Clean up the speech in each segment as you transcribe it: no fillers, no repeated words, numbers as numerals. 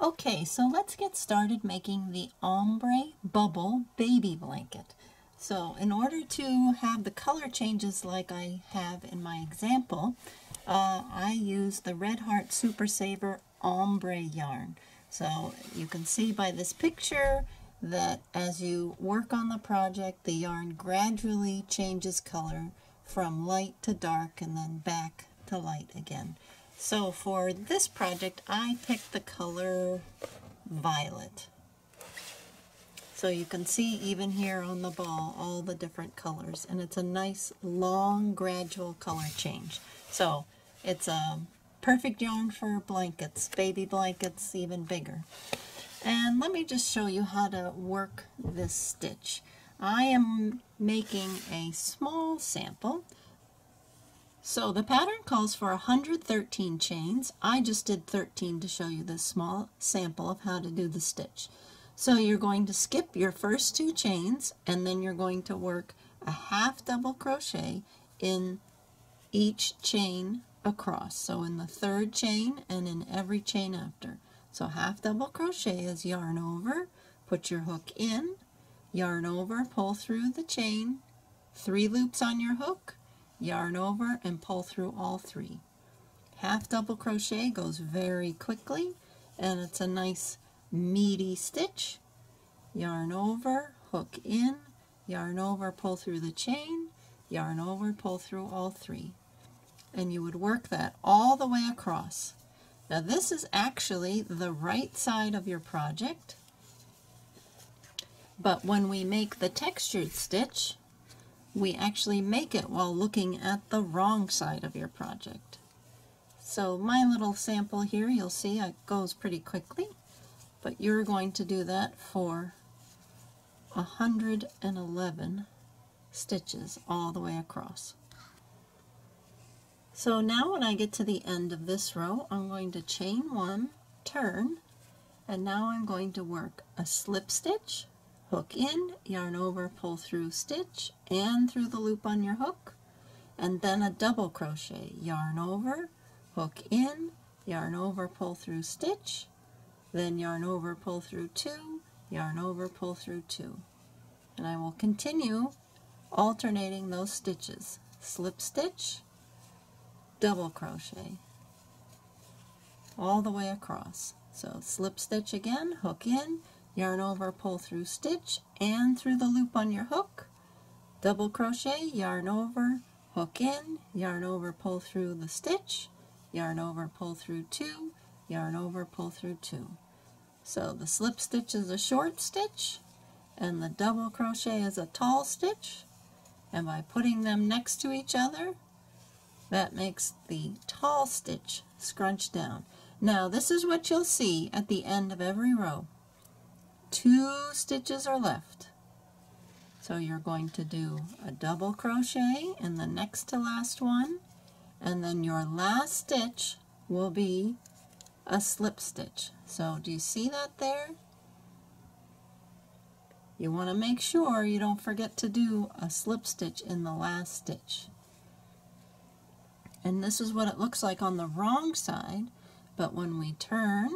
Okay, so let's get started making the Ombre Bubble Baby Blanket. So in order to have the color changes like I have in my example, I use the Red Heart Super Saver Ombre yarn. So you can see by this picture that as you work on the project, the yarn gradually changes color from light to dark and then back to light again. So for this project, I picked the color violet. So you can see even here on the ball all the different colors, and it's a nice long gradual color change. So it's a perfect yarn for blankets, baby blankets, even bigger. And let me just show you how to work this stitch. I am making a small sample. So the pattern calls for 113 chains. I just did 13 to show you this small sample of how to do the stitch. So you're going to skip your first 2 chains, and then you're going to work a half double crochet in each chain across. So in the 3rd chain and in every chain after. So half double crochet is yarn over, put your hook in, yarn over, pull through the chain, 3 loops on your hook, yarn over and pull through all 3. Half double crochet goes very quickly and it's a nice meaty stitch. Yarn over, hook in, yarn over, pull through the chain, yarn over, pull through all 3. And you would work that all the way across. Now this is actually the right side of your project, but when we make the textured stitch, we actually make it while looking at the wrong side of your project. So my little sample here, you'll see it goes pretty quickly, but you're going to do that for 111 stitches all the way across. So now when I get to the end of this row, I'm going to chain 1, turn, and now I'm going to work a slip stitch, hook in, yarn over, pull through stitch and through the loop on your hook, and then a double crochet, yarn over, hook in, yarn over, pull through stitch, then yarn over, pull through 2, yarn over, pull through 2. And I will continue alternating those stitches. Slip stitch, double crochet, all the way across. So slip stitch again, hook in, yarn over, pull through stitch and through the loop on your hook, double crochet, yarn over, hook in, yarn over, pull through the stitch, yarn over, pull through 2, yarn over, pull through 2. So the slip stitch is a short stitch and the double crochet is a tall stitch, and by putting them next to each other, that makes the tall stitch scrunch down. Now this is what you'll see at the end of every row. 2 stitches are left. So you're going to do a double crochet in the next to last one, and then your last stitch will be a slip stitch. So do you see that there? You want to make sure you don't forget to do a slip stitch in the last stitch. And this is what it looks like on the wrong side, but when we turn,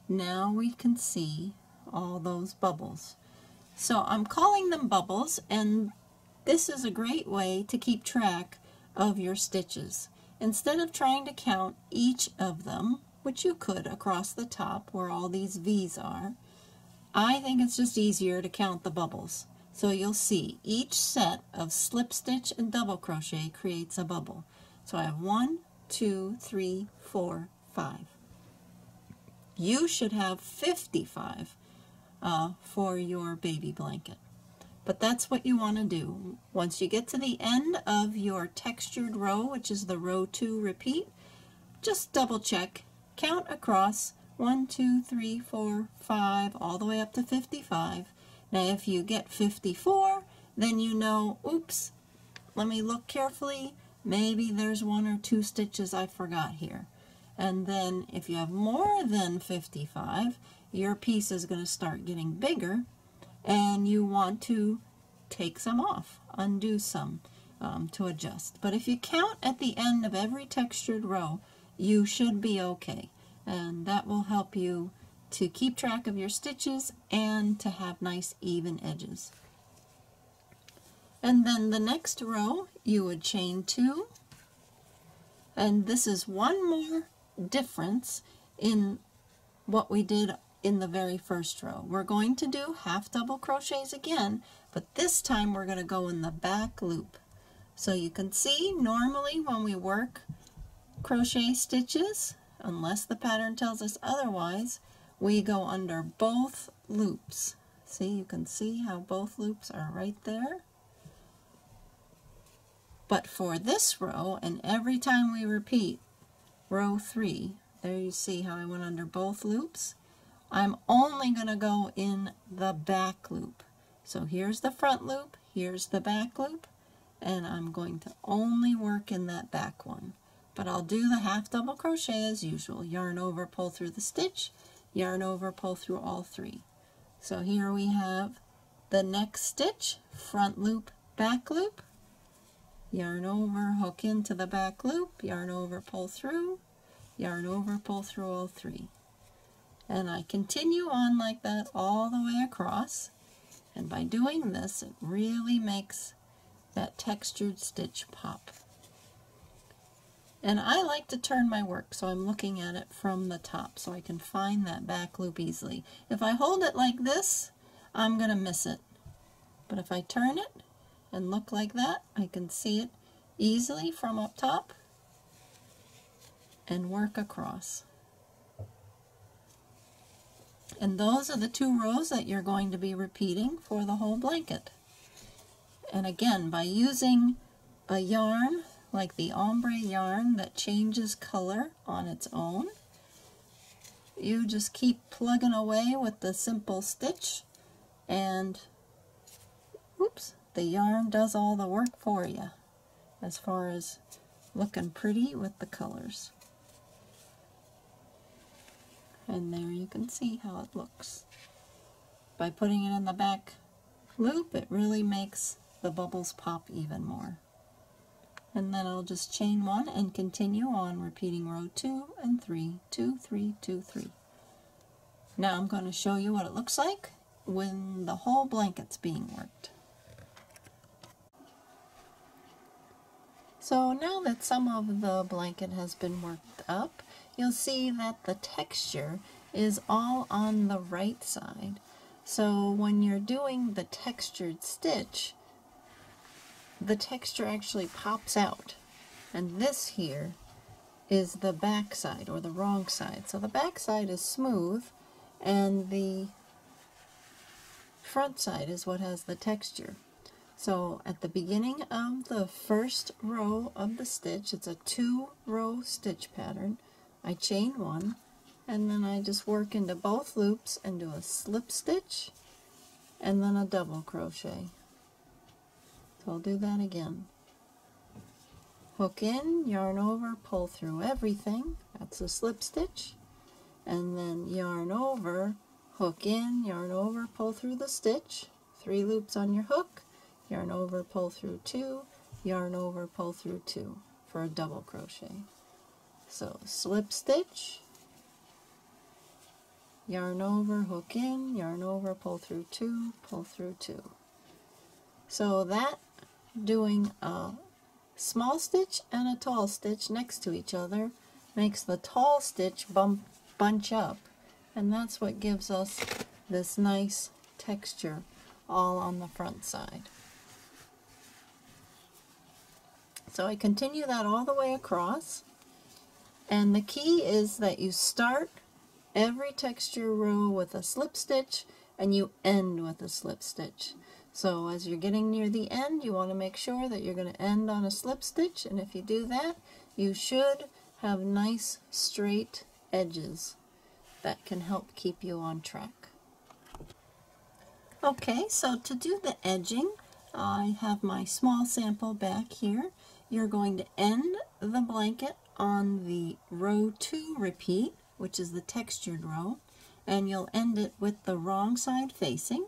now we can see all those bubbles. So I'm calling them bubbles, and this is a great way to keep track of your stitches. Instead of trying to count each of them, which you could across the top where all these V's are, I think it's just easier to count the bubbles. So you'll see each set of slip stitch and double crochet creates a bubble. So I have 1, 2, 3, 4, 5. You should have 55 for your baby blanket. But that's what you want to do. Once you get to the end of your textured row, which is the row 2 repeat, just double check, count across 1, 2, 3, 4, 5, all the way up to 55. Now if you get 54, then you know, oops, let me look carefully, maybe there's 1 or 2 stitches I forgot here. And then if you have more than 55, your piece is going to start getting bigger, and you want to take some off, undo some to adjust. But if you count at the end of every textured row, you should be okay, and that will help you to keep track of your stitches and to have nice even edges. And then the next row you would chain 2, and this is one more difference in what we did in the very first row. We're going to do half double crochets again, but this time we're going to go in the back loop. So you can see normally when we work crochet stitches, unless the pattern tells us otherwise, we go under both loops. See, you can see how both loops are right there. But for this row, and every time we repeat row 3, there you see how I went under both loops. I'm only going to go in the back loop. So here's the front loop, here's the back loop, and I'm going to only work in that back one. But I'll do the half double crochet as usual. Yarn over, pull through the stitch, yarn over, pull through all 3. So here we have the next stitch, front loop, back loop, yarn over, hook into the back loop, yarn over, pull through, yarn over, pull through all 3. And I continue on like that all the way across, and by doing this it really makes that textured stitch pop. And I like to turn my work so I'm looking at it from the top so I can find that back loop easily. If I hold it like this, I'm going to miss it. But if I turn it and look like that, I can see it easily from up top and work across. And those are the 2 rows that you're going to be repeating for the whole blanket. And again, by using a yarn like the ombre yarn that changes color on its own, you just keep plugging away with the simple stitch, and oops, the yarn does all the work for you as far as looking pretty with the colors. And there you can see how it looks. By putting it in the back loop, it really makes the bubbles pop even more. And then I'll just chain 1 and continue on repeating row 2 and 3, 2, 3, 2, 3. Now I'm going to show you what it looks like when the whole blanket's being worked. So now that some of the blanket has been worked up, you'll see that the texture is all on the right side. So when you're doing the textured stitch, the texture actually pops out. And this here is the back side, or the wrong side. So the back side is smooth, and the front side is what has the texture. So at the beginning of the first row of the stitch, it's a 2-row stitch pattern. I chain 1, and then I just work into both loops and do a slip stitch and then a double crochet. So I'll do that again. Hook in, yarn over, pull through everything. That's a slip stitch. And then yarn over, hook in, yarn over, pull through the stitch. 3 loops on your hook. Yarn over, pull through 2, yarn over, pull through 2 for a double crochet. So slip stitch, yarn over, hook in, yarn over, pull through 2, pull through 2. So that, doing a small stitch and a tall stitch next to each other, makes the tall stitch bunch up, and that's what gives us this nice texture all on the front side. So I continue that all the way across, and the key is that you start every texture row with a slip stitch and you end with a slip stitch. So as you're getting near the end, you want to make sure that you're going to end on a slip stitch, and if you do that, you should have nice straight edges that can help keep you on track. Okay, so to do the edging, I have my small sample back here. You're going to end the blanket on the row 2 repeat, which is the textured row, and you'll end it with the wrong side facing.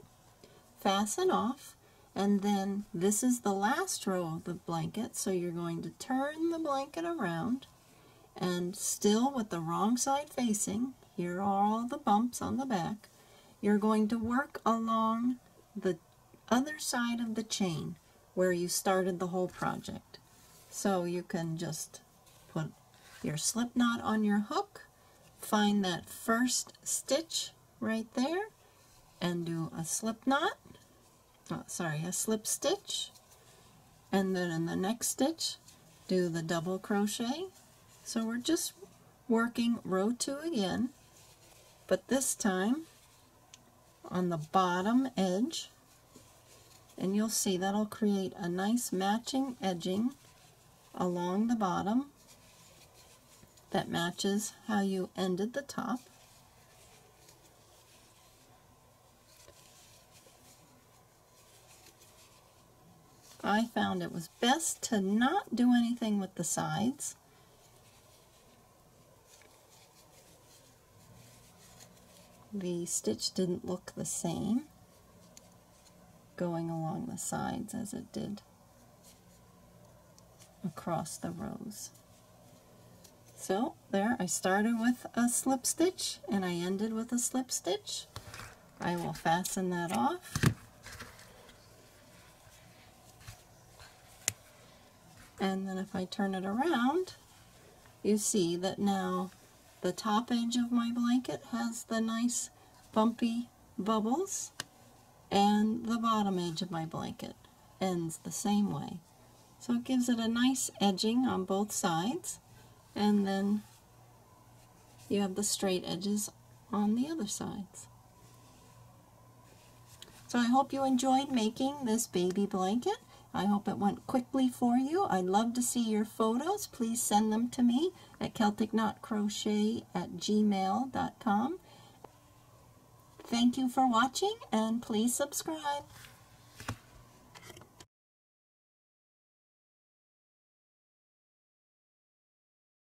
Fasten off, and then this is the last row of the blanket, so you're going to turn the blanket around, and still with the wrong side facing, here are all the bumps on the back. You're going to work along the other side of the chain where you started the whole project. So you can just put your slip knot on your hook, find that first stitch right there, and do a slip knot, a slip stitch, and then in the next stitch do the double crochet. So we're just working row 2 again, but this time on the bottom edge, and you'll see that'll create a nice matching edging along the bottom that matches how you ended the top. I found it was best to not do anything with the sides. The stitch didn't look the same going along the sides as it did across the rows. So there, I started with a slip stitch and I ended with a slip stitch. I will fasten that off. And then if I turn it around, you see that now the top edge of my blanket has the nice bumpy bubbles, and the bottom edge of my blanket ends the same way. So it gives it a nice edging on both sides, and then you have the straight edges on the other sides. So I hope you enjoyed making this baby blanket. I hope it went quickly for you. I'd love to see your photos. Please send them to me at celticknotcrochet@gmail.com. Thank you for watching, and please subscribe.